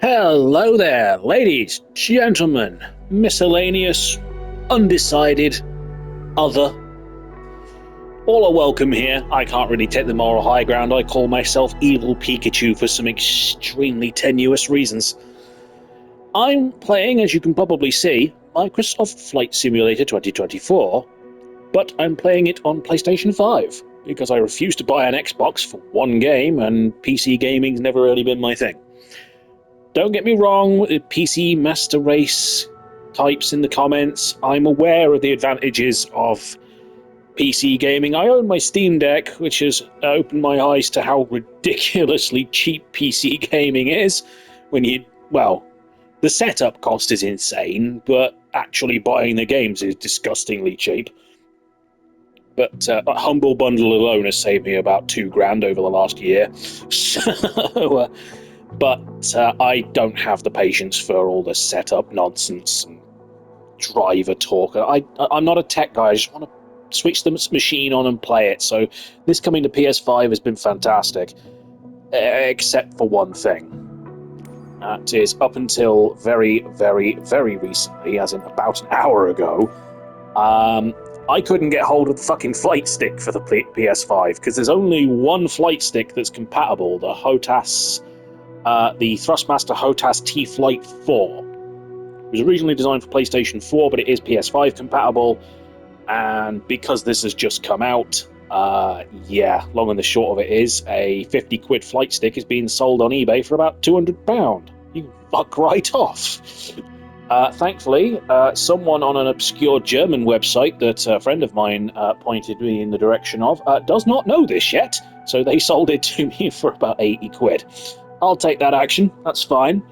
Hello there, ladies, gentlemen, miscellaneous, undecided, other. All are welcome here. I can't really take the moral high ground. I call myself Evil Pikachu for some extremely tenuous reasons. I'm playing, as you can probably see, Microsoft Flight Simulator 2024, but I'm playing it on PlayStation 5, because I refuse to buy an Xbox for one game, and PC gaming's never really been my thing. Don't get me wrong, PC Master Race types in the comments. I'm aware of the advantages of PC gaming. I own my Steam Deck, which has opened my eyes to how ridiculously cheap PC gaming is. Well, the setup cost is insane, but actually buying the games is disgustingly cheap. But a Humble Bundle alone has saved me about $2,000 over the last year. So, but I don't have the patience for all the setup nonsense and driver talk. I'm not a tech guy. I just want to switch the machine on and play it. So this coming to PS5 has been fantastic, except for one thing. That is, up until very, very, very recently, as in about an hour ago, I couldn't get hold of the fucking flight stick for the PS5, because there's only one flight stick that's compatible, the Thrustmaster HOTAS T-Flight 4. It was originally designed for PlayStation 4, but it is PS5 compatible, and because this has just come out, long and the short of it is, a 50 quid flight stick is being sold on eBay for about £200. You can fuck right off. Thankfully, someone on an obscure German website that a friend of mine pointed me in the direction of does not know this yet, so they sold it to me for about 80 quid. I'll take that action, that's fine.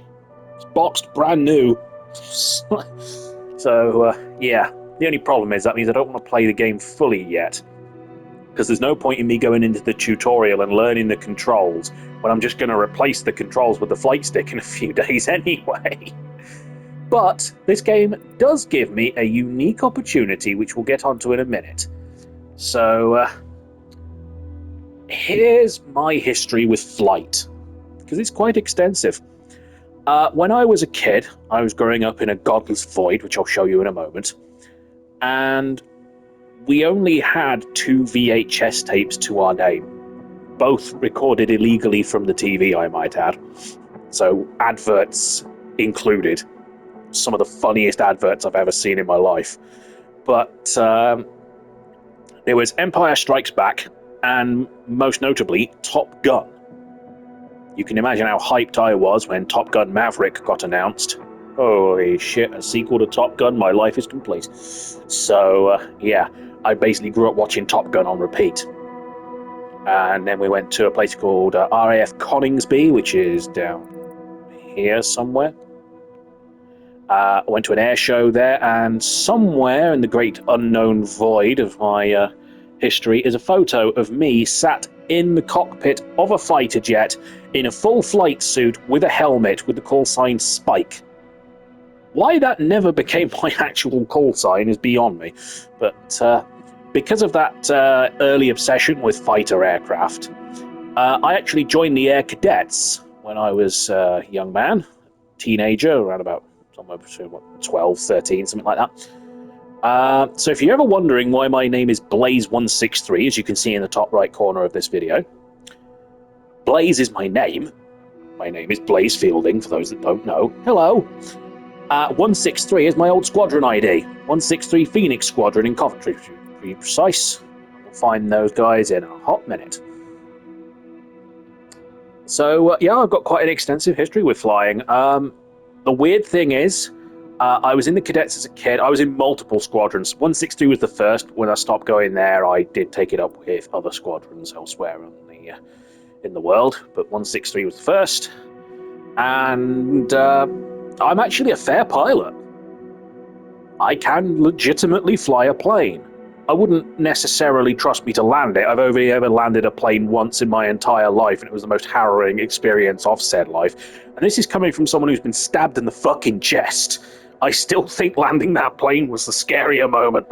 It's boxed brand new. So, yeah. The only problem is that means I don't want to play the game fully yet, because there's no point in me going into the tutorial and learning the controls when I'm just going to replace the controls with the flight stick in a few days anyway. But this game does give me a unique opportunity, which we'll get onto in a minute. So, here's my history with flight, because it's quite extensive. When I was a kid, I was growing up in a godless void, which I'll show you in a moment, and we only had 2 VHS tapes to our name, both recorded illegally from the TV, I might add. So, adverts included. Some of the funniest adverts I've ever seen in my life. But there was Empire Strikes Back, and most notably, Top Gun. You can imagine how hyped I was when Top Gun Maverick got announced. Holy shit, a sequel to Top Gun, my life is complete. So, I basically grew up watching Top Gun on repeat. And then we went to a place called RAF Coningsby, which is down here somewhere. I went to an air show there, and somewhere in the great unknown void of my history is a photo of me sat in the cockpit of a fighter jet in a full flight suit with a helmet with the call sign Spike. Why that never became my actual call sign is beyond me, but because of that early obsession with fighter aircraft, I actually joined the Air Cadets when I was a young man, teenager, around about somewhere between 12, 13, something like that. So if you're ever wondering why my name is Blaze163, as you can see in the top right corner of this video, Blaze is my name. My name is Blaze Fielding, for those that don't know. Hello. 163 is my old squadron ID. 163 Phoenix Squadron in Coventry, to be precise. We'll find those guys in a hot minute. So, I've got quite an extensive history with flying. The weird thing is, I was in the cadets as a kid. I was in multiple squadrons. 163 was the first. When I stopped going there, I did take it up with other squadrons elsewhere in the world. But 163 was the first. And I'm actually a fair pilot. I can legitimately fly a plane. I wouldn't necessarily trust me to land it. I've only ever landed a plane once in my entire life, and it was the most harrowing experience of said life. And this is coming from someone who's been stabbed in the fucking chest. I still think landing that plane was the scarier moment.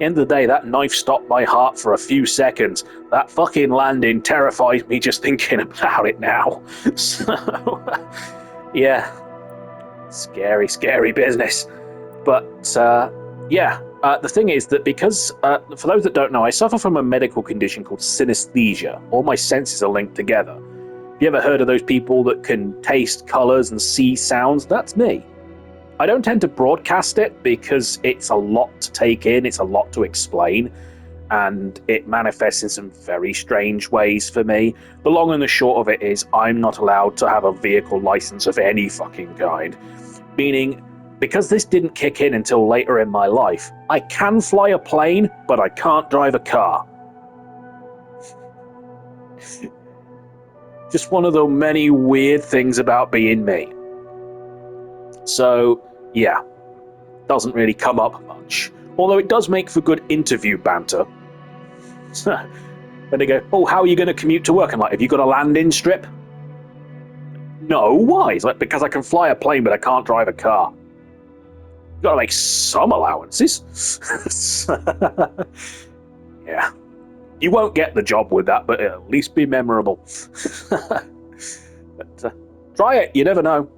End of the day, that knife stopped my heart for a few seconds. That fucking landing terrifies me just thinking about it now. So, yeah. Scary, scary business. But, yeah. The thing is that because, for those that don't know, I suffer from a medical condition called synesthesia. All my senses are linked together. Have you ever heard of those people that can taste colours and see sounds? That's me. I don't tend to broadcast it because it's a lot to take in, it's a lot to explain, and it manifests in some very strange ways for me. The long and the short of it is I'm not allowed to have a vehicle license of any fucking kind. Meaning, because this didn't kick in until later in my life, I can fly a plane, but I can't drive a car. Just one of the many weird things about being me. So, yeah, doesn't really come up much. Although it does make for good interview banter. When they go, oh, how are you going to commute to work? I'm like, have you got a landing strip? No, why? It's like, because I can fly a plane, but I can't drive a car. You've got to make some allowances. Yeah. You won't get the job with that, but it'll at least be memorable. But try it, you never know.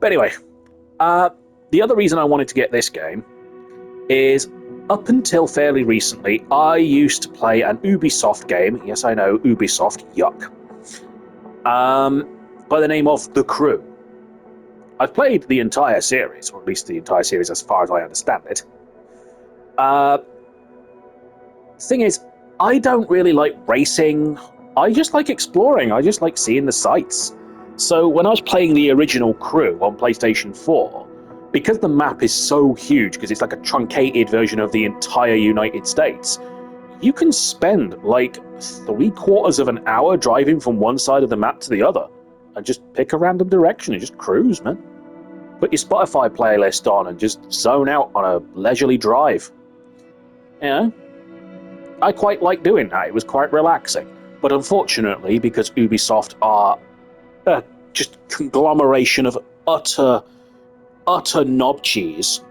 But anyway, the other reason I wanted to get this game is up until fairly recently, I used to play an Ubisoft game. Yes, I know, Ubisoft, yuck. By the name of The Crew. I've played the entire series, or at least the entire series as far as I understand it. Thing is, I don't really like racing. I just like exploring. I just like seeing the sights. So when I was playing the original Crew on PlayStation 4, because the map is so huge, because it's like a truncated version of the entire United States, you can spend like 3/4 of an hour driving from one side of the map to the other and just pick a random direction and just cruise, man. Put your Spotify playlist on and just zone out on a leisurely drive. You know? I quite like doing that. It was quite relaxing. But unfortunately, because Ubisoft are just conglomeration of utter knob cheese,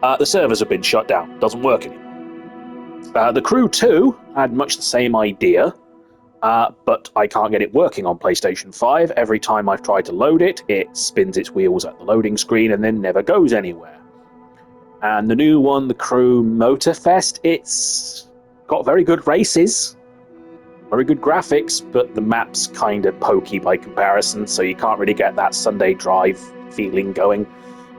the servers have been shut down. Doesn't work anymore. The Crew 2 had much the same idea, but I can't get it working on PlayStation 5. Every time I've tried to load it, it spins its wheels at the loading screen and then never goes anywhere. And the new one, The Crew Motorfest, it's got very good races, very good graphics, but the map's kind of pokey by comparison, so you can't really get that Sunday drive feeling going.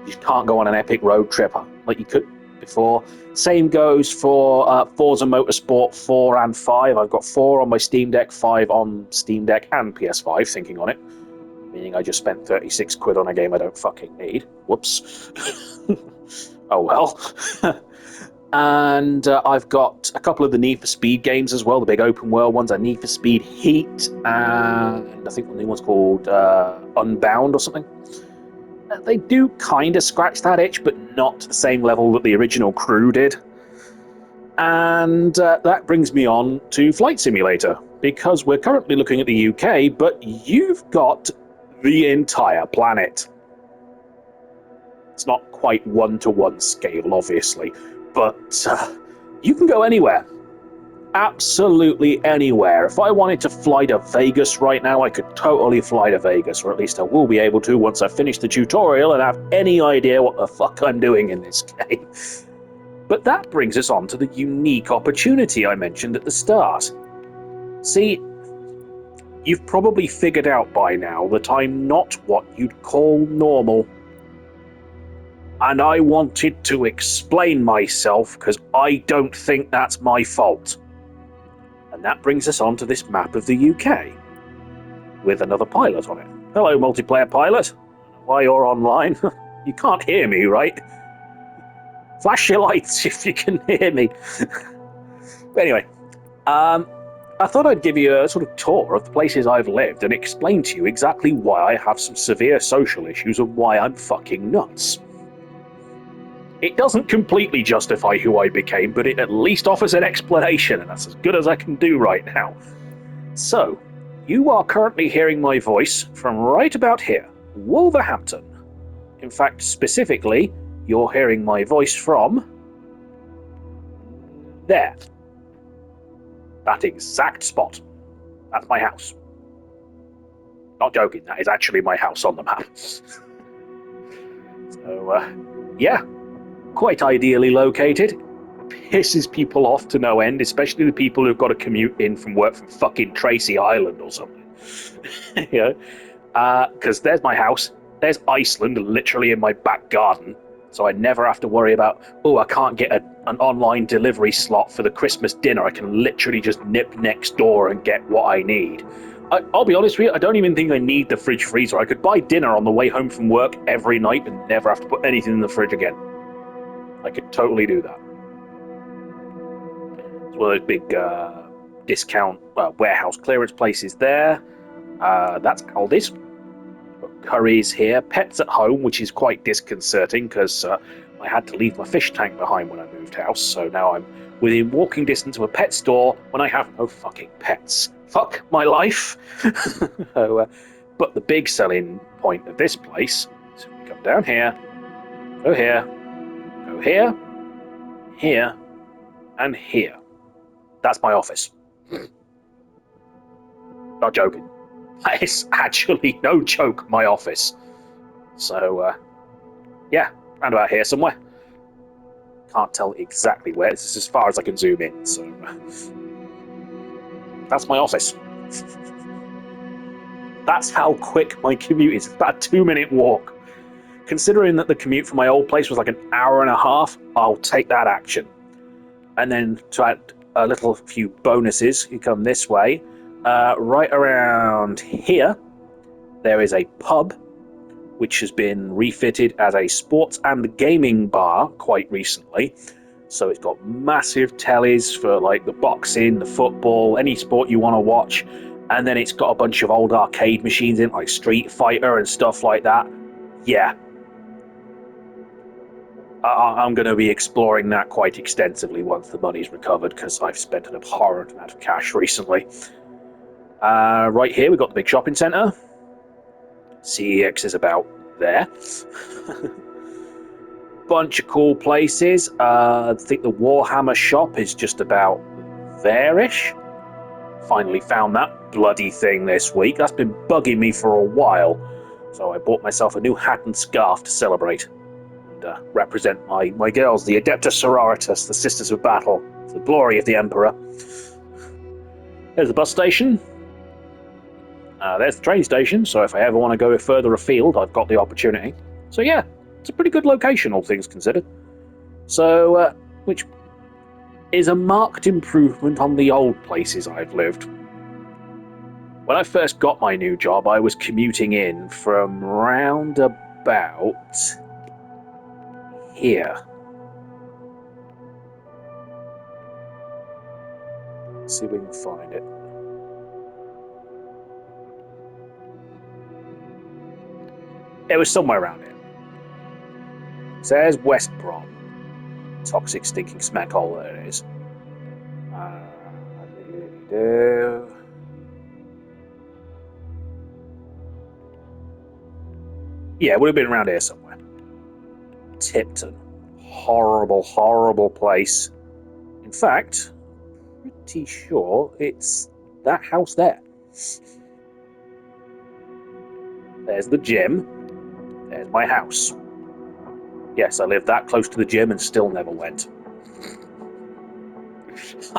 You can't go on an epic road trip like you could before. Same goes for Forza Motorsport 4 and 5. I've got 4 on my Steam Deck, 5 on Steam Deck and PS5, thinking on it. Meaning I just spent 36 quid on a game I don't fucking need. Whoops. Oh well. And I've got a couple of the Need for Speed games as well, the big open world ones. Need for Speed Heat, and I think the new one's called Unbound or something. They do kind of scratch that itch, but not to the same level that the original Crew did. And that brings me on to Flight Simulator, because we're currently looking at the UK, but you've got the entire planet. It's not quite one-to-one scale, obviously, but you can go anywhere. Absolutely anywhere. If I wanted to fly to Vegas right now, I could totally fly to Vegas, or at least I will be able to once I finish the tutorial and have any idea what the fuck I'm doing in this game. But that brings us on to the unique opportunity I mentioned at the start. See, you've probably figured out by now that I'm not what you'd call normal. And I wanted to explain myself because I don't think that's my fault. And that brings us on to this map of the UK with another pilot on it. Hello, multiplayer pilot. Why you're online? You can't hear me, right? Flash your lights if you can hear me. But anyway, I thought I'd give you a sort of tour of the places I've lived and explain to you exactly why I have some severe social issues and why I'm fucking nuts. It doesn't completely justify who I became, but it at least offers an explanation, and that's as good as I can do right now. So, you are currently hearing my voice from right about here, Wolverhampton. In fact, specifically, you're hearing my voice from There. That exact spot. That's my house. Not joking, that is actually my house on the map. So, yeah, quite ideally located. Pisses people off to no end, especially the people who've got to commute in from work from fucking Tracy Island or something. You know? Because there's my house, there's Iceland literally in my back garden, so I never have to worry about, oh, I can't get an online delivery slot for the Christmas dinner. I can literally just nip next door and get what I need. I'll be honest with you, I don't even think I need the fridge freezer. I could buy dinner on the way home from work every night and never have to put anything in the fridge again. I could totally do that. It's one of those big discount warehouse clearance places there. That's Aldi's. Curry's here. Pets at home, which is quite disconcerting because I had to leave my fish tank behind when I moved house, so now I'm within walking distance of a pet store when I have no fucking pets. Fuck my life. So, but the big selling point of this place is we come down here, go here, go here, here, and here. That's my office. Not joking. That is actually no joke, my office. So, yeah, round about here somewhere. Can't tell exactly where. This is as far as I can zoom in, so that's my office. That's how quick my commute is. It's about a 2-minute walk. Considering that the commute from my old place was like an hour and a half, I'll take that action. And then to add a little few bonuses, you come this way. Right around here, there is a pub which has been refitted as a sports and gaming bar quite recently. So it's got massive tellies for like the boxing, the football, any sport you want to watch. And then it's got a bunch of old arcade machines in, like Street Fighter and stuff like that. Yeah. I'm going to be exploring that quite extensively once the money's recovered, because I've spent an abhorrent amount of cash recently. Right here, we've got the big shopping centre. CEX is about there. Bunch of cool places. I think the Warhammer shop is just about there-ish. Finally found that bloody thing this week. That's been bugging me for a while. So I bought myself a new hat and scarf to celebrate. And represent my girls, the Adepta Sororitas, the Sisters of Battle, the glory of the Emperor. There's the bus station. There's the train station, so if I ever want to go further afield, I've got the opportunity. So yeah, it's a pretty good location, all things considered. So, which is a marked improvement on the old places I've lived. When I first got my new job, I was commuting in from round about here. Let's see if we can find it. It was somewhere around here. So there's West Brom. Toxic, stinking smack hole, there it is. Yeah, it would have been around here somewhere. Tipton. Horrible, horrible place. In fact, pretty sure it's that house there. There's the gym. There's my house. Yes, I live that close to the gym and still never went.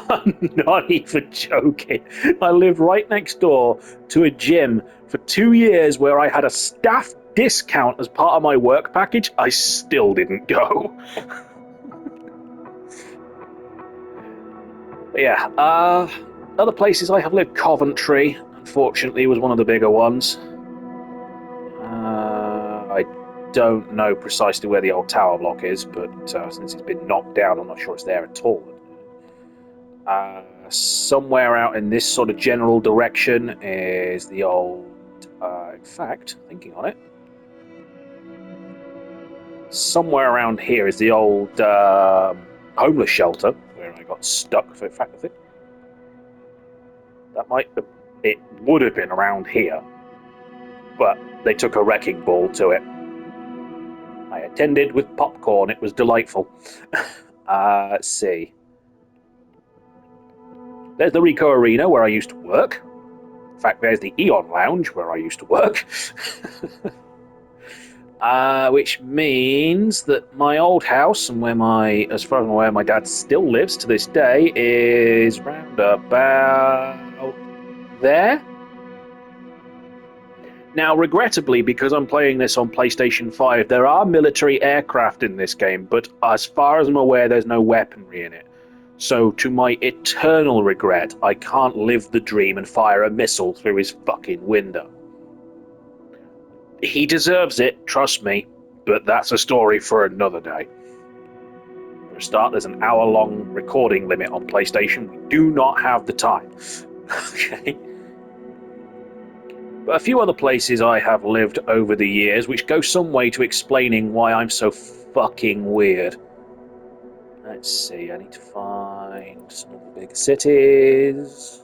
I'm not even joking. I lived right next door to a gym for 2 years where I had a staff discount as part of my work package. I still didn't go. But yeah, other places I have lived, Coventry, unfortunately, was one of the bigger ones. I don't know precisely where the old tower block is, but since it's been knocked down, I'm not sure it's there at all. Somewhere out in this sort of general direction is the old, in fact, thinking on it, somewhere around here is the old homeless shelter where I got stuck for the fact of it. It would have been around here, but they took a wrecking ball to it. I attended with popcorn. It was delightful. Let's see. There's the Rico Arena, where I used to work. In fact, there's the Eon Lounge, where I used to work. Which means that my old house, and as far as I'm aware, my dad still lives to this day, is round about there. Now, regrettably, because I'm playing this on PlayStation 5, there are military aircraft in this game, but as far as I'm aware, there's no weaponry in it. So, to my eternal regret, I can't live the dream and fire a missile through his fucking window. He deserves it, trust me, but that's a story for another day. For a start, there's an hour-long recording limit on PlayStation. We do not have the time. Okay. But a few other places I have lived over the years, which go some way to explaining why I'm so fucking weird. Let's see, I need to find some of the big cities.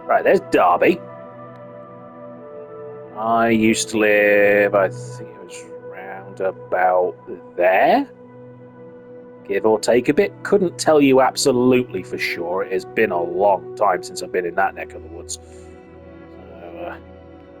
Right, there's Derby. I used to live, I think it was round about there, give or take a bit. Couldn't tell you absolutely for sure. It has been a long time since I've been in that neck of the woods.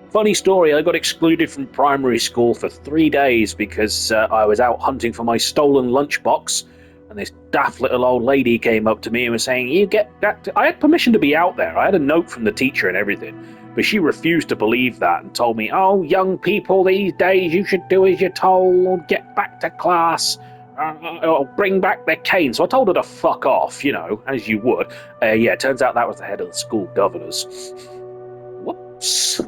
Funny story, I got excluded from primary school for 3 days because I was out hunting for my stolen lunchbox, and this daft little old lady came up to me and was saying, "You get that?" I had permission to be out there. I had a note from the teacher and everything, but she refused to believe that and told me, "Oh, young people these days, you should do as you're told, get back to class, or bring back their cane." So I told her to fuck off, as you would. Yeah, it turns out that was the head of the school governors. Whoops.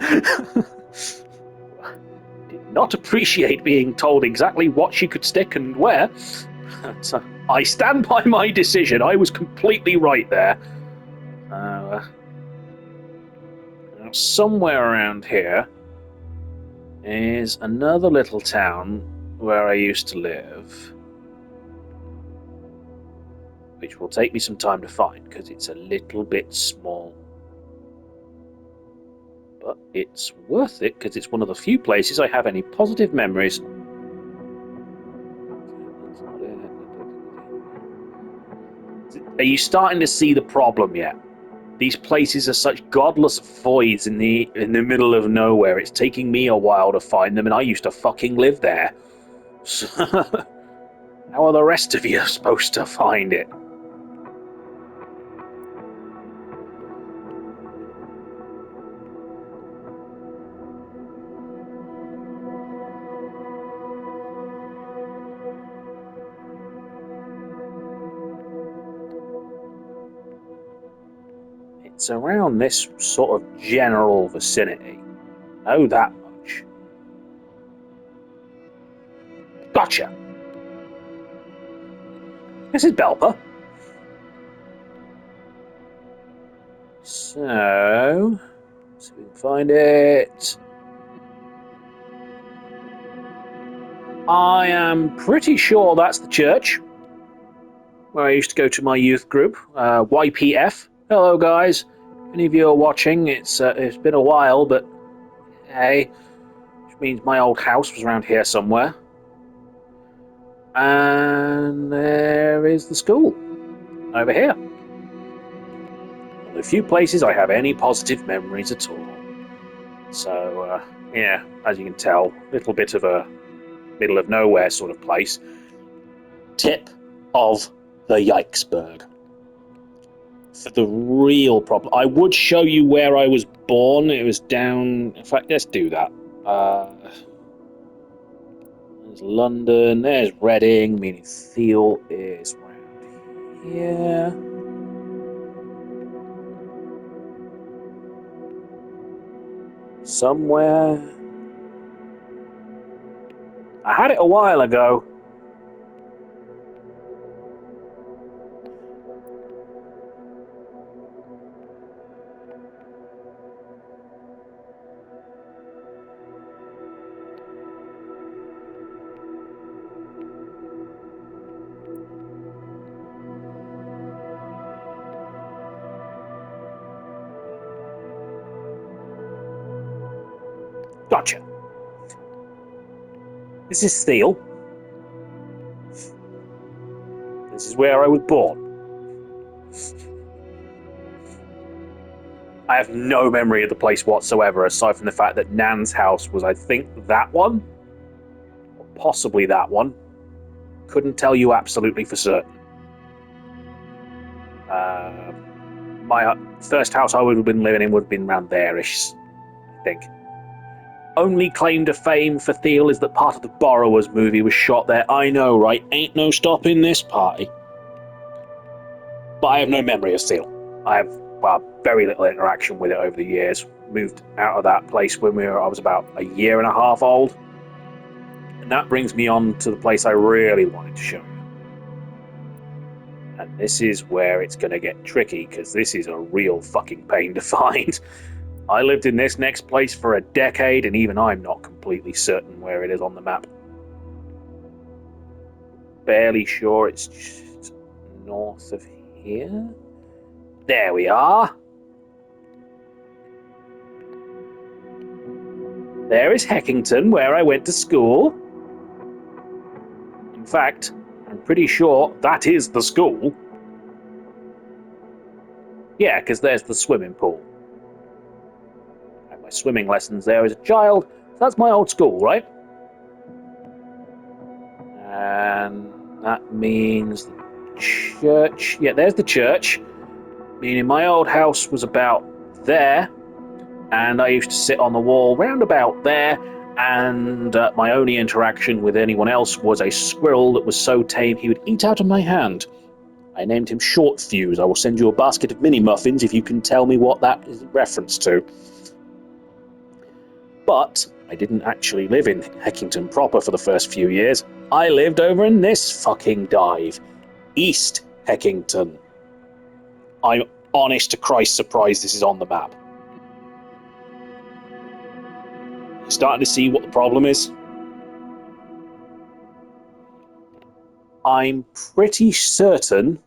Did not appreciate being told exactly what she could stick and where. But, I stand by my decision. I was completely right there. Somewhere around here is another little town where I used to live, which will take me some time to find because it's a little bit small. But it's worth it because it's one of the few places I have any positive memories. Are you starting to see the problem yet? These places are such godless voids in the middle of nowhere. It's taking me a while to find them, and I used to fucking live there. So, how are the rest of you supposed to find it? It's around this sort of general vicinity. I know that much. Gotcha! This is Belper. So, see if we can find it. I am pretty sure that's the church where I used to go to my youth group, YPF. Hello, guys. If any of you are watching, it's been a while, but hey, which means my old house was around here somewhere. And there is the school over here. One of the few places I have any positive memories at all. So, yeah, as you can tell, a little bit of a middle of nowhere sort of place. Tip of the Yikesberg. For the real problem, I would show you where I was born. It was down. In fact, let's do that. There's London. There's Reading. Meaning Thiel is around here. Somewhere. I had it a while ago. Gotcha. This is Steele. This is where I was born. I have no memory of the place whatsoever, aside from the fact that Nan's house was, I think, that one, or possibly that one. Couldn't tell you absolutely for certain. My first house I would have been living in would have been around there-ish, I think. Only claim to fame for Thiel is that part of the Borrowers movie was shot there. I know, right? Ain't no stopping this party. But I have no memory of Thiel. I have, well, very little interaction with it over the years. Moved out of that place when I was about a year and a half old. And that brings me on to the place I really wanted to show you. And this is where it's going to get tricky, because this is a real fucking pain to find. I lived in this next place for a decade, and even I'm not completely certain where it is on the map. Barely sure it's just north of here. There we are. There is Heckington, where I went to school. In fact, I'm pretty sure that is the school. Yeah, because there's the swimming pool. I had my swimming lessons there as a child. So that's my old school, right? And that means the church. Yeah, there's the church. Meaning my old house was about there. And I used to sit on the wall round about there. And my only interaction with anyone else was a squirrel that was so tame he would eat out of my hand. I named him Short Fuse. I will send you a basket of mini muffins if you can tell me what that is a reference to. But I didn't actually live in Heckington proper for the first few years. I lived over in this fucking dive. East Heckington. I'm honest to Christ surprised this is on the map. You're starting to see what the problem is? I'm pretty certain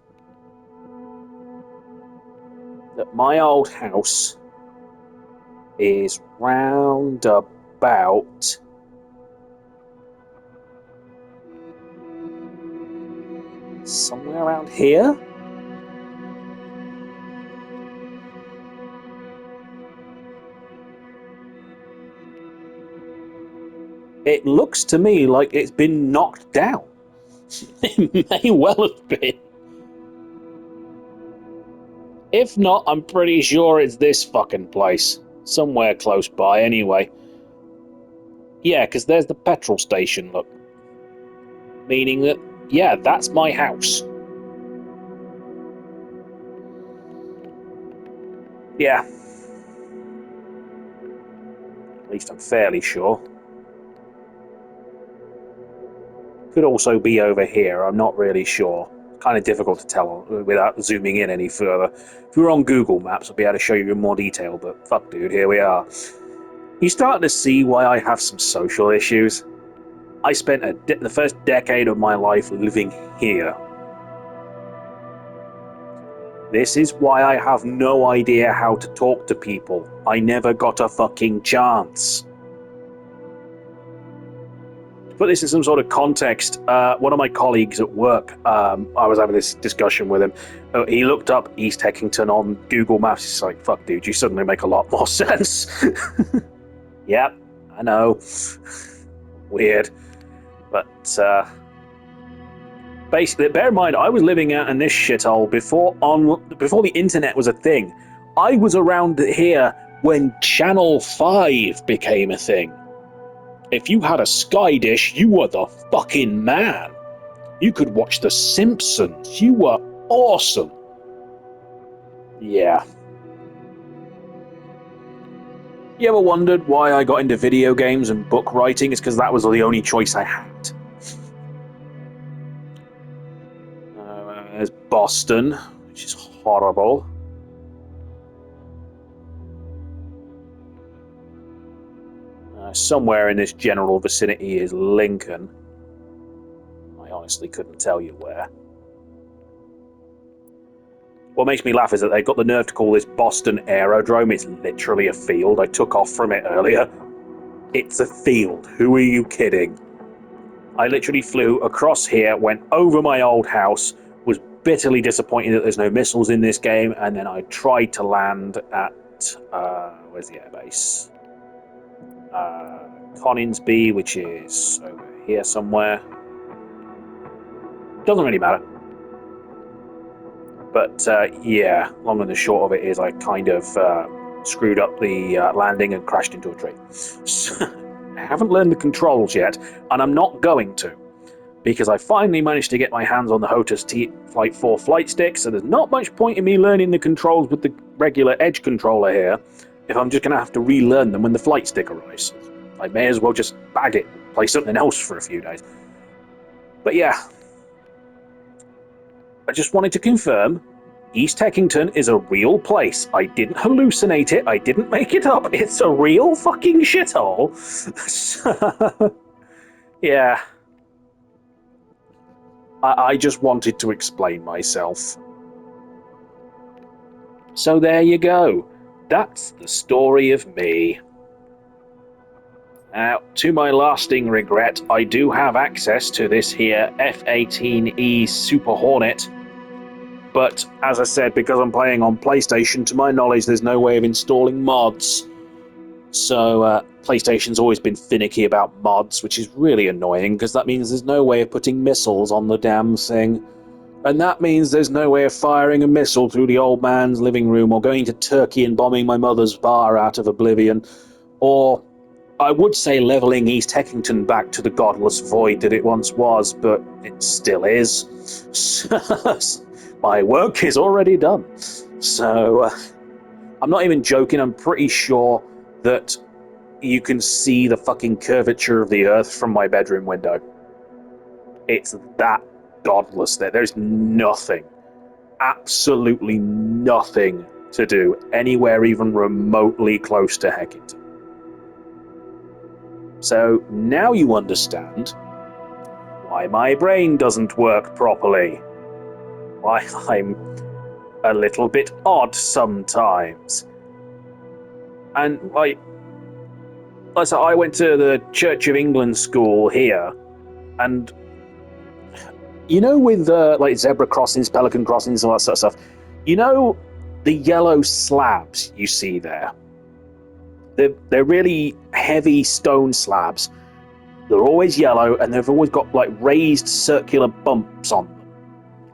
that my old house is round about somewhere around here. It looks to me like it's been knocked down. It may well have been. If not, I'm pretty sure it's this fucking place. Somewhere close by, anyway. Yeah, because there's the petrol station, look. Meaning that, yeah, that's my house. Yeah. At least I'm fairly sure. Could also be over here, I'm not really sure. Kind of difficult to tell without zooming in any further. If we were on Google Maps, I'd be able to show you in more detail, but fuck dude, here we are. You're starting to see why I have some social issues. I spent the first decade of my life living here. This is why I have no idea how to talk to people. I never got a fucking chance. To put this in some sort of context, one of my colleagues at work, I was having this discussion with him. He looked up East Heckington on Google Maps. He's like, fuck dude, you suddenly make a lot more sense. Yep, I know. Weird. But, basically, bear in mind, I was living out in this shithole before the internet was a thing. I was around here when Channel 5 became a thing. If you had a Sky Dish, you were the fucking man. You could watch The Simpsons. You were awesome. Yeah. You ever wondered why I got into video games and book writing? It's because that was the only choice I had. There's Boston, which is horrible. Somewhere in this general vicinity is Lincoln. I honestly couldn't tell you where. What makes me laugh is that they've got the nerve to call this Boston Aerodrome. It's literally a field. I took off from it earlier. It's a field. Who are you kidding? I literally flew across here, went over my old house, was bitterly disappointed that there's no missiles in this game, and then I tried to land at where's the airbase? Coningsby, which is over here somewhere. Doesn't really matter. But yeah, long and the short of it is I kind of screwed up the landing and crashed into a tree. So, I haven't learned the controls yet, and I'm not going to, because I finally managed to get my hands on the HOTAS Flight 4 flight stick, so there's not much point in me learning the controls with the regular Edge controller here if I'm just going to have to relearn them when the flight stick arrives. I may as well just bag it, play something else for a few days. But yeah, I just wanted to confirm, East Heckington is a real place. I didn't hallucinate it, I didn't make it up, it's a real fucking shithole. Yeah. I just wanted to explain myself. So there you go. That's the story of me. Now, to my lasting regret, I do have access to this here F-18E Super Hornet. But, as I said, because I'm playing on PlayStation, to my knowledge, there's no way of installing mods. So, PlayStation's always been finicky about mods, which is really annoying, because that means there's no way of putting missiles on the damn thing. And that means there's no way of firing a missile through the old man's living room, or going to Turkey and bombing my mother's bar out of oblivion, or I would say levelling East Heckington back to the godless void that it once was, but it still is. My work is already done. So, I'm not even joking, I'm pretty sure that you can see the fucking curvature of the earth from my bedroom window. It's that godless there. There's nothing, absolutely nothing to do anywhere even remotely close to Heckington. So now you understand why my brain doesn't work properly. Why I'm a little bit odd sometimes. And I went to the Church of England school here, and you know, with like zebra crossings, pelican crossings, all that sort of stuff, you know the yellow slabs you see there? They're really heavy stone slabs. They're always yellow, and they've always got like raised circular bumps on them.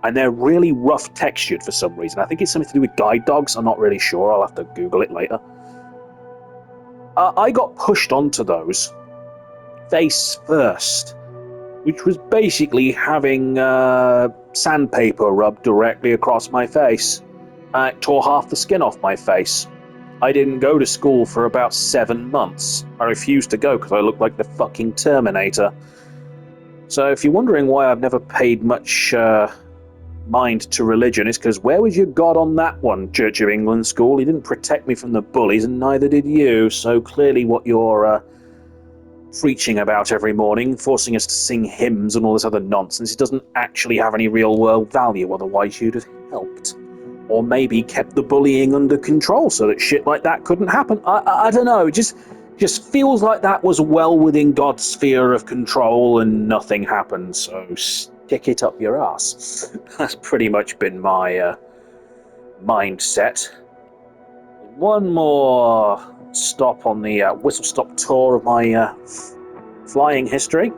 And they're really rough textured for some reason. I think it's something to do with guide dogs. I'm not really sure. I'll have to Google it later. I got pushed onto those face first, which was basically having sandpaper rubbed directly across my face. It tore half the skin off my face. I didn't go to school for about 7 months. I refused to go because I looked like the fucking Terminator. So if you're wondering why I've never paid much mind to religion, it's because where was your God on that one, Church of England school? He didn't protect me from the bullies, and neither did you. So clearly what you're preaching about every morning, forcing us to sing hymns and all this other nonsense, it doesn't actually have any real world value, otherwise you'd have helped. Or maybe kept the bullying under control so that shit like that couldn't happen. I don't know, it just feels like that was well within God's sphere of control and nothing happened, so stick it up your ass. That's pretty much been my mindset. One more stop on the whistle-stop tour of my flying history.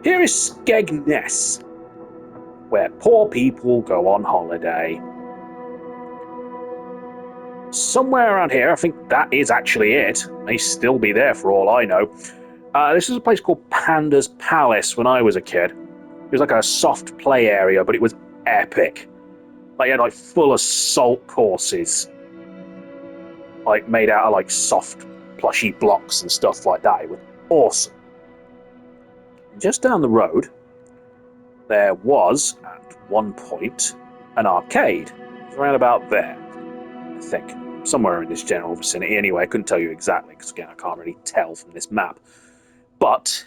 Here is Skegness, where poor people go on holiday. Somewhere around here, I think that is actually it. May still be there for all I know. This is a place called Panda's Palace when I was a kid. It was like a soft play area, but it was epic. Like, it had like full assault courses, like made out of like soft plushy blocks and stuff like that. It was awesome. Just down the road, there was, at one point, an arcade. It was around about there, I think. Somewhere in this general vicinity. Anyway, I couldn't tell you exactly, because again, I can't really tell from this map. But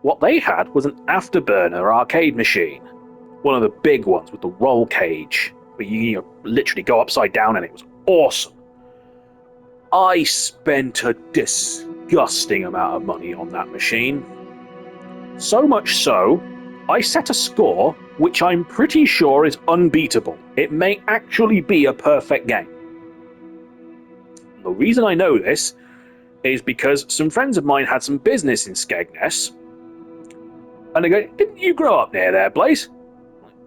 what they had was an afterburner arcade machine. One of the big ones with the roll cage, where you literally go upside down, and it was awesome. I spent a disgusting amount of money on that machine. So much so, I set a score which I'm pretty sure is unbeatable. It may actually be a perfect game. The reason I know this is because some friends of mine had some business in Skegness, and they go, "Didn't you grow up near there, Blaze?"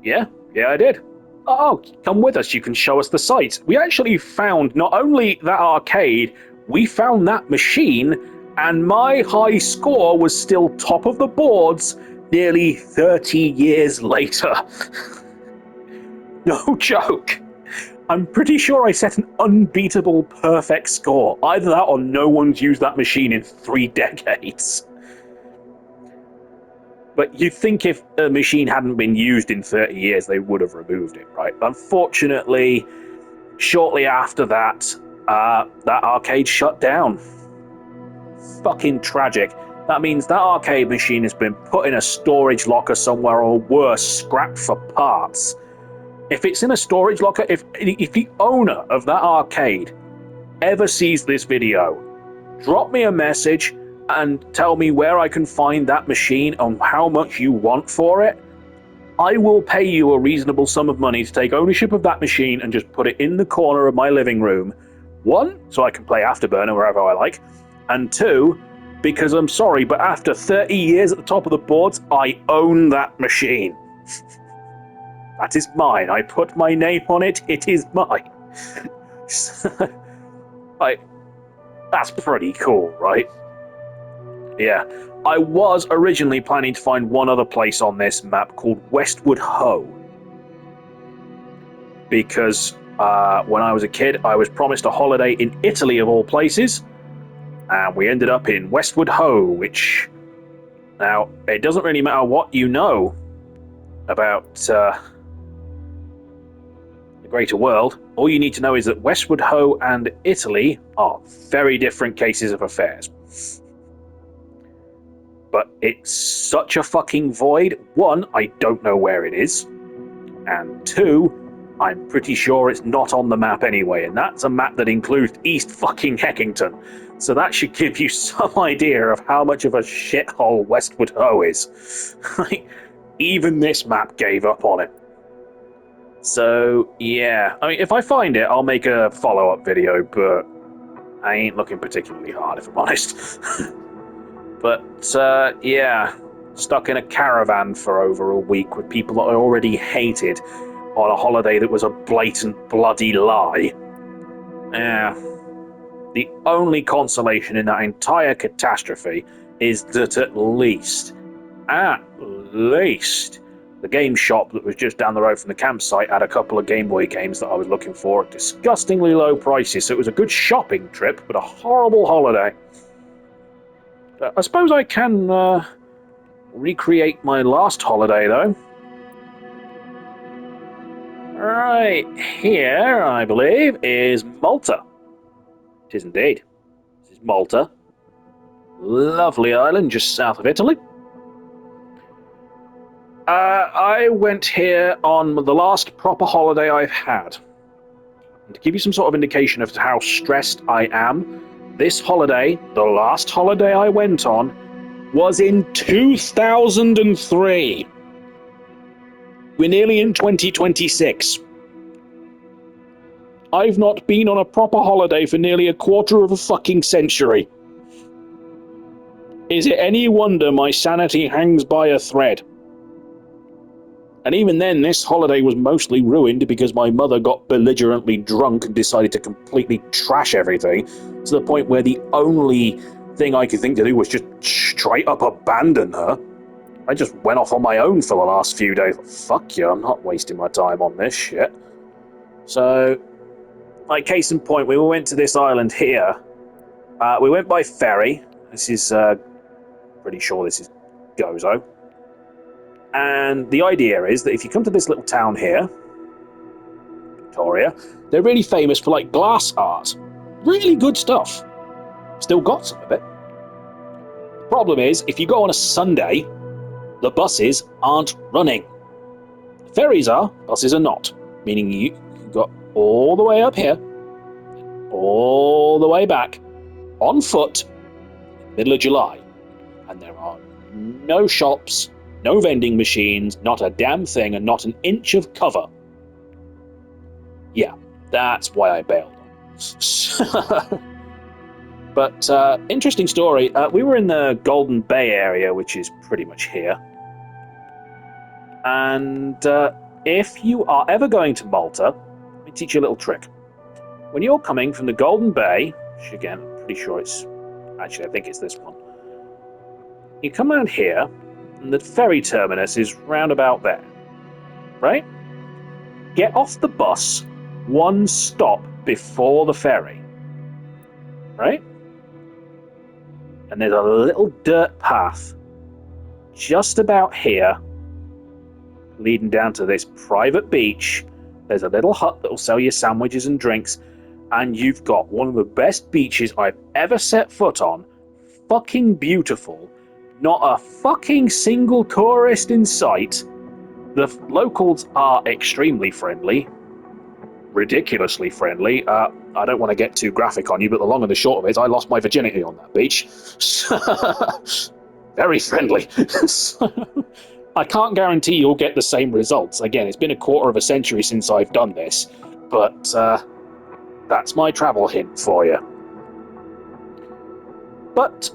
Yeah, I did. Oh, come with us, you can show us the site. We actually found not only that arcade, we found that machine, and my high score was still top of the boards nearly 30 years later. No joke. I'm pretty sure I set an unbeatable perfect score. Either that or no one's used that machine in 3 decades. But you'd think if a machine hadn't been used in 30 years, they would have removed it, right? Unfortunately, shortly after that, that arcade shut down. Fucking tragic. That means that arcade machine has been put in a storage locker somewhere, or worse, scrapped for parts. If it's in a storage locker, if the owner of that arcade ever sees this video, drop me a message and tell me where I can find that machine and how much you want for it. I will pay you a reasonable sum of money to take ownership of that machine and just put it in the corner of my living room. 1, so I can play Afterburner wherever I like, and 2, because I'm sorry, but after 30 years at the top of the boards, I own that machine. That is mine. I put my name on it. It is mine. That's pretty cool, right? Yeah. I was originally planning to find one other place on this map called Westwood Ho. Because when I was a kid, I was promised a holiday in Italy, of all places. And we ended up in Westwood Ho, which... Now, it doesn't really matter what you know about... the greater world. All you need to know is that Westwood Ho and Italy are very different cases of affairs. But it's such a fucking void. 1, I don't know where it is. And 2, I'm pretty sure it's not on the map anyway, and that's a map that includes East fucking Heckington. So that should give you some idea of how much of a shithole Westwood Ho is. Even this map gave up on it. So, yeah. I mean, if I find it, I'll make a follow-up video, but I ain't looking particularly hard, if I'm honest. But, yeah. Stuck in a caravan for over a week with people that I already hated on a holiday that was a blatant, bloody lie. Yeah. The only consolation in that entire catastrophe is that at least, the game shop that was just down the road from the campsite had a couple of Game Boy games that I was looking for at disgustingly low prices, so it was a good shopping trip, but a horrible holiday. But I suppose I can recreate my last holiday, though. Right here, I believe, is Malta. It is indeed. This is Malta. Lovely island just south of Italy. I went here on the last proper holiday I've had. And to give you some sort of indication of how stressed I am, this holiday, the last holiday I went on, was in 2003. We're nearly in 2026. I've not been on a proper holiday for nearly a quarter of a fucking century. Is it any wonder my sanity hangs by a thread? And even then, this holiday was mostly ruined because my mother got belligerently drunk and decided to completely trash everything, to the point where the only thing I could think to do was just straight up abandon her. I just went off on my own for the last few days. Fuck you, I'm not wasting my time on this shit. So, like, case in point, we went to this island here. We went by ferry. This is, pretty sure this is Gozo. And the idea is that if you come to this little town here, Victoria, they're really famous for, like, glass art. Really good stuff. Still got some of it. The problem is, if you go on a Sunday, the buses aren't running. Ferries are, buses are not. Meaning you go all the way up here, all the way back on foot, middle of July, and there are no shops, no vending machines, not a damn thing, and not an inch of cover. Yeah, that's why I bailed. But interesting story. We were in the Golden Bay area, which is pretty much here. And if you are ever going to Malta, let me teach you a little trick. When you're coming from the Golden Bay, which again, I'm pretty sure it's... Actually, I think it's this one. You come around here, and the ferry terminus is round about there. Right? Get off the bus one stop before the ferry. Right? And there's a little dirt path just about here leading down to this private beach. There's a little hut that will sell you sandwiches and drinks, and you've got one of the best beaches I've ever set foot on. Fucking beautiful. Not a fucking single tourist in sight. The locals are extremely friendly. Ridiculously friendly. I don't want to get too graphic on you, but the long and the short of it is I lost my virginity on that beach. Very friendly. I can't guarantee you'll get the same results. Again, it's been a quarter of a century since I've done this, but that's my travel hint for you. But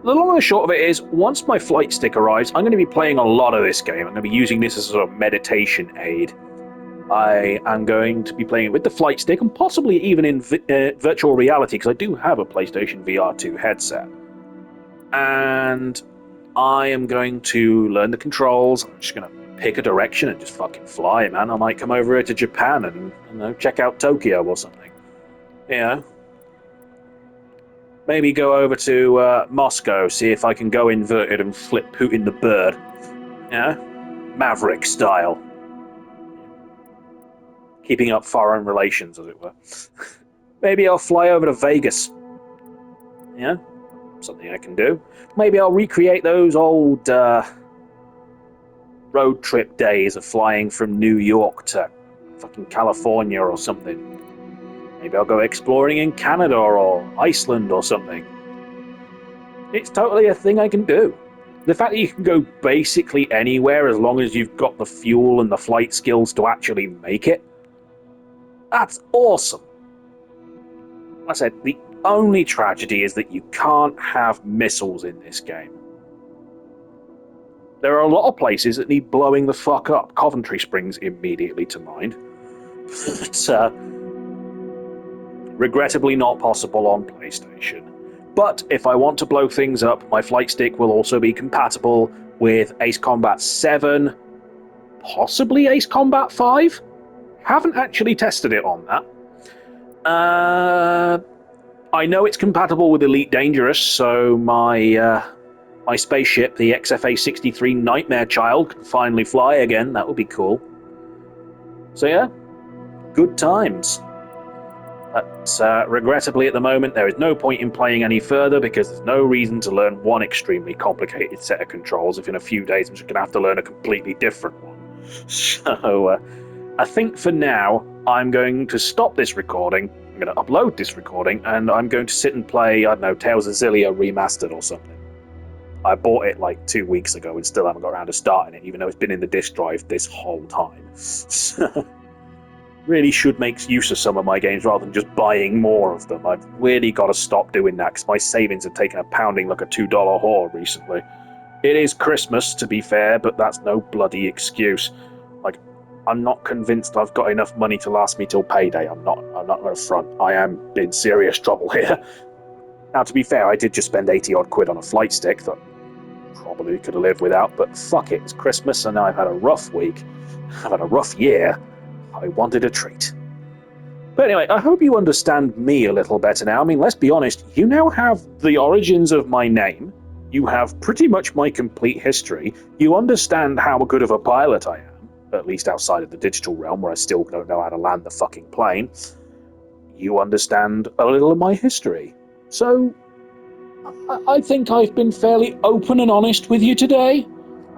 the long and the short of it is, once my flight stick arrives, I'm going to be playing a lot of this game. I'm going to be using this as a sort of meditation aid. I am going to be playing it with the flight stick, and possibly even in virtual reality, because I do have a PlayStation VR 2 headset. And I am going to learn the controls. I'm just going to pick a direction and just fucking fly, man. I might come over here to Japan and check out Tokyo or something. You know? Maybe go over to Moscow, see if I can go inverted and flip Putin the bird. Yeah? Maverick style. Keeping up foreign relations, as it were. Maybe I'll fly over to Vegas. Yeah? Something I can do. Maybe I'll recreate those old road trip days of flying from New York to fucking California or something. Maybe I'll go exploring in Canada or Iceland or something. It's totally a thing I can do. The fact that you can go basically anywhere as long as you've got the fuel and the flight skills to actually make it, that's awesome. Like I said, the only tragedy is that you can't have missiles in this game. There are a lot of places that need blowing the fuck up. Coventry springs immediately to mind. But, regrettably not possible on PlayStation. But if I want to blow things up, my flight stick will also be compatible with Ace Combat 7, possibly Ace Combat 5? Haven't actually tested it on that. I know it's compatible with Elite Dangerous, so my spaceship, the XFA-63 Nightmare Child, can finally fly again. That would be cool. So yeah, good times. But regrettably at the moment, there is no point in playing any further because there's no reason to learn one extremely complicated set of controls if in a few days I'm just going to have to learn a completely different one. So I think for now, I'm going to stop this recording. I'm going to upload this recording, and I'm going to sit and play, I don't know, Tales of Xillia Remastered or something. I bought it like 2 weeks ago and still haven't got around to starting it, even though it's been in the disk drive this whole time. Really should make use of some of my games rather than just buying more of them. I've really got to stop doing that because my savings have taken a pounding like a $2 whore recently. It is Christmas, to be fair, but that's no bloody excuse. Like, I'm not convinced I've got enough money to last me till payday. I'm not going to front. I am in serious trouble here. Now, to be fair, I did just spend 80 odd quid on a flight stick that probably could have lived without, but fuck it, it's Christmas and I've had a rough week. I've had a rough year. I wanted a treat. But anyway, I hope you understand me a little better now. I mean, let's be honest, you now have the origins of my name. You have pretty much my complete history. You understand how good of a pilot I am, at least outside of the digital realm where I still don't know how to land the fucking plane. You understand a little of my history. So, I think I've been fairly open and honest with you today.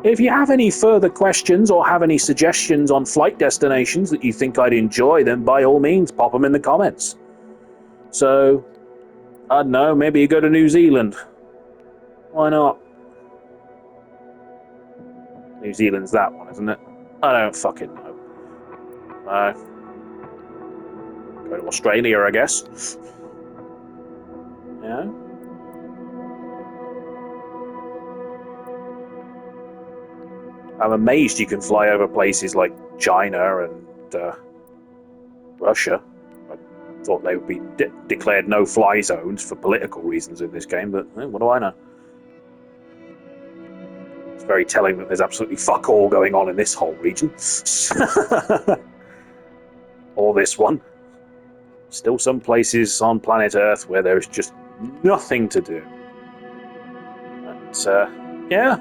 If you have any further questions or have any suggestions on flight destinations that you think I'd enjoy, then by all means pop them in the comments. So, I don't know, maybe you go to New Zealand. Why not? New Zealand's that one, isn't it? I don't fucking know. Go to Australia, I guess. Yeah. I'm amazed you can fly over places like China and Russia. I thought they would be declared no-fly zones for political reasons in this game, but what do I know? It's very telling that there's absolutely fuck all going on in this whole region. Or this one. Still some places on planet Earth where there's just nothing to do. But, yeah.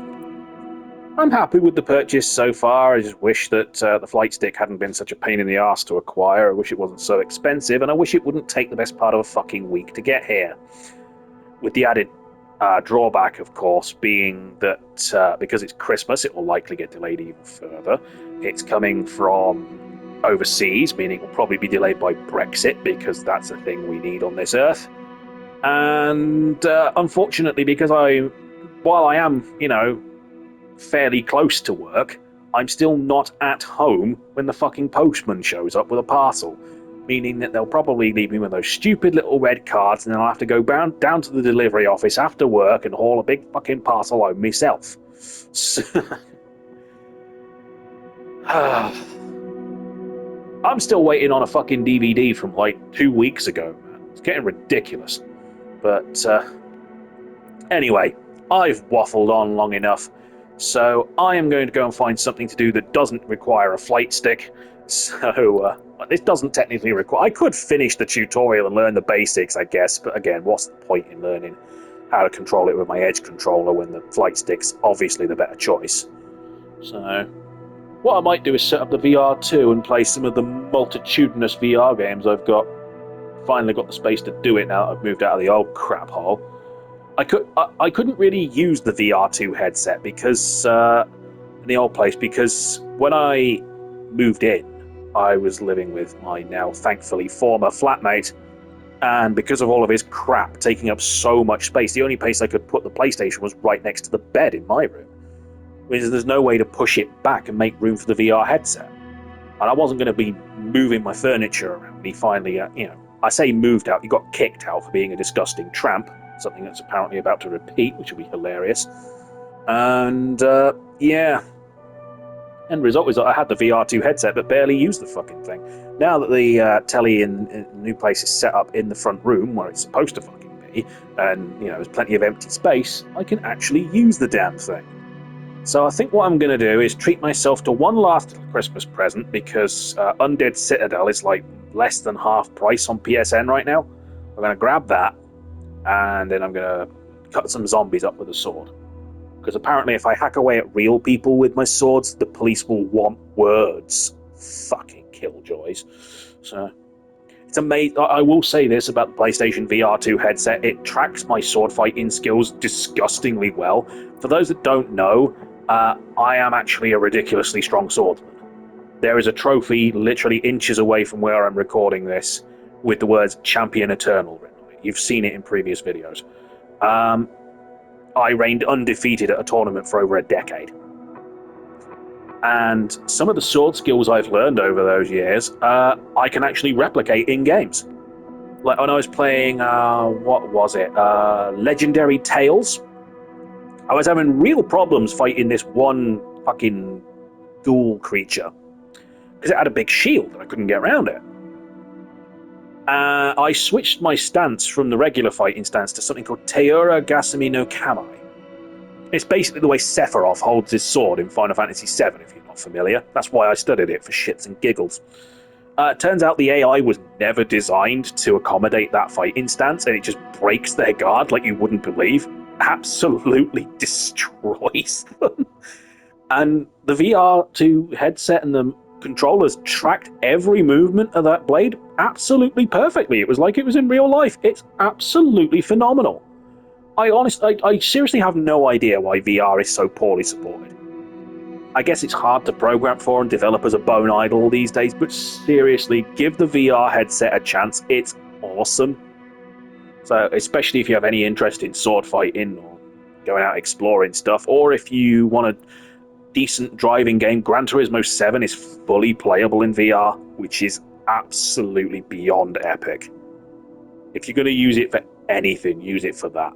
I'm happy with the purchase so far. I just wish that the flight stick hadn't been such a pain in the arse to acquire. I wish it wasn't so expensive, and I wish it wouldn't take the best part of a fucking week to get here. With the added drawback, of course, being that because it's Christmas, it will likely get delayed even further. It's coming from overseas, meaning it will probably be delayed by Brexit, because that's a thing we need on this Earth. And unfortunately, because while I am, fairly close to work, I'm still not at home when the fucking postman shows up with a parcel, meaning that they'll probably leave me with those stupid little red cards, and then I'll have to go down to the delivery office after work and haul a big fucking parcel home myself. I'm still waiting on a fucking DVD from like 2 weeks ago, man. It's getting ridiculous. But anyway, I've waffled on long enough. So I am going to go and find something to do that doesn't require a flight stick. So this doesn't technically require... I could finish the tutorial and learn the basics, I guess. But again, what's the point in learning how to control it with my Edge controller when the flight stick's obviously the better choice? So what I might do is set up the VR2 and play some of the multitudinous VR games I've got. Finally got the space to do it now that I've moved out of the old crap hole. I couldn't really use the VR2 headset because in the old place, because when I moved in, I was living with my now thankfully former flatmate, and because of all of his crap taking up so much space, the only place I could put the PlayStation was right next to the bed in my room, which there's no way to push it back and make room for the VR headset. And I wasn't going to be moving my furniture around when he finally, I say moved out, he got kicked out for being a disgusting tramp. Something that's apparently about to repeat, which will be hilarious. And, yeah. End result was that I had the VR2 headset, but barely used the fucking thing. Now that the telly in the new place is set up in the front room, where it's supposed to fucking be, and, there's plenty of empty space, I can actually use the damn thing. So I think what I'm going to do is treat myself to one last little Christmas present, because Undead Citadel is like less than half price on PSN right now. I'm going to grab that, and then I'm going to cut some zombies up with a sword. Because apparently if I hack away at real people with my swords, the police will want words. Fucking killjoys. So, it's amazing. I will say this about the PlayStation VR2 headset. It tracks my sword fighting skills disgustingly well. For those that don't know, I am actually a ridiculously strong swordsman. There is a trophy literally inches away from where I'm recording this with the words Champion Eternal written. You've seen it in previous videos. I reigned undefeated at a tournament for over a decade. And some of the sword skills I've learned over those years, I can actually replicate in games. Like when I was playing, what was it? Legendary Tales. I was having real problems fighting this one fucking ghoul creature. Because it had a big shield and I couldn't get around it. I switched my stance from the regular fighting stance to something called Teura Gasumi no Kamai. It's basically the way Sephiroth holds his sword in Final Fantasy VII, if you're not familiar. That's why I studied it, for shits and giggles. Turns out the AI was never designed to accommodate that fighting stance, and it just breaks their guard like you wouldn't believe. Absolutely destroys them. And the VR2 headset and the controllers tracked every movement of that blade absolutely perfectly. It was like it was in real life. It's absolutely phenomenal. I seriously have no idea why VR is so poorly supported. I guess it's hard to program for and developers are bone idle these days, but seriously, give the VR headset a chance. It's awesome. So, especially if you have any interest in sword fighting or going out exploring stuff, or if you want a decent driving game, Gran Turismo 7 is fully playable in VR, which is absolutely beyond epic. If you're going to use it for anything, use it for that.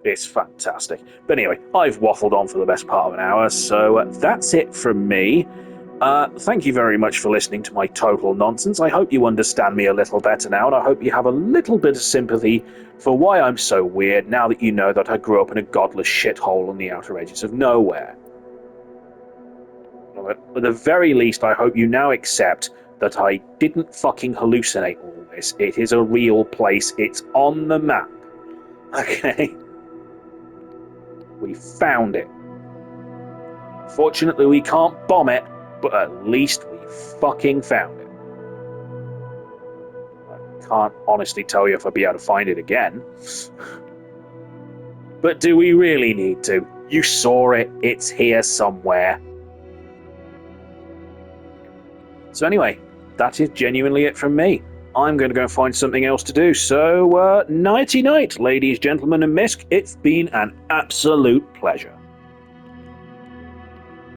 It's fantastic. But anyway, I've waffled on for the best part of an hour, so that's it from me. Thank you very much for listening to my total nonsense. I hope you understand me a little better now, and I hope you have a little bit of sympathy for why I'm so weird now that you know that I grew up in a godless shithole on the outer edges of nowhere. At the very least, I hope you now accept that I didn't fucking hallucinate all this. It is a real place. It's on the map. Okay? We found it. Fortunately, we can't bomb it, but at least we fucking found it. I can't honestly tell you if I'll be able to find it again. But do we really need to? You saw it. It's here somewhere. So anyway, that is genuinely it from me. I'm going to go and find something else to do. So, nighty-night, ladies, gentlemen, and Misk. It's been an absolute pleasure.